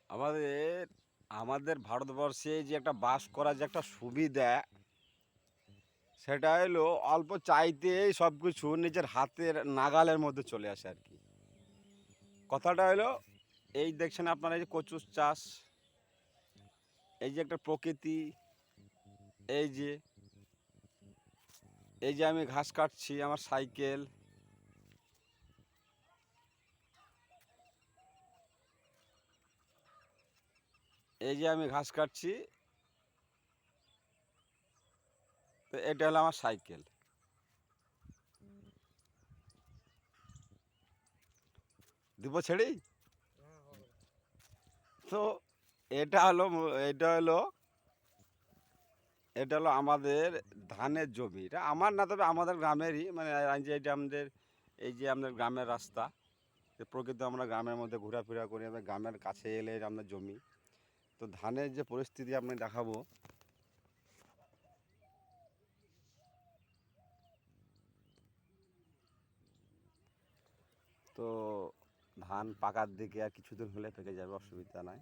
আমাদের আমাদের ভারতবর্ষে যে একটা বাস করার যে একটা সুবিধা, সেটা হলো অল্প চাইতেই সব কিছু নিজের হাতের নাগালের মধ্যে চলে আসে আর কি। কথাটা হলো, এই দেখছেন আপনারা এই যে কচুর চাষ, এই যে একটা প্রকৃতি, এই যে এই যে আমি ঘাস কাটছি, আমার সাইকেল, এই যে আমি ঘাস কাটছি, তো এটা হলো আমার সাইকেল। দিব ছেড়েই তো এটা হলো এটা হলো আমাদের ধানের জমি। এটা আমার না, তবে আমাদের গ্রামেরই, মানে এই যে এটা আমাদের, এই যে আমাদের গ্রামের রাস্তা, প্রকৃত আমরা গ্রামের মধ্যে ঘোরাফেরা করি, আমাদের গ্রামের কাছে এলে আমাদের জমি। তো ধানের যে পরিস্থিতি আপনি দেখাবো, তো ধান পাকার দিকে আর কিছুদিন হলে পেকে যাবে, অসুবিধা নাই।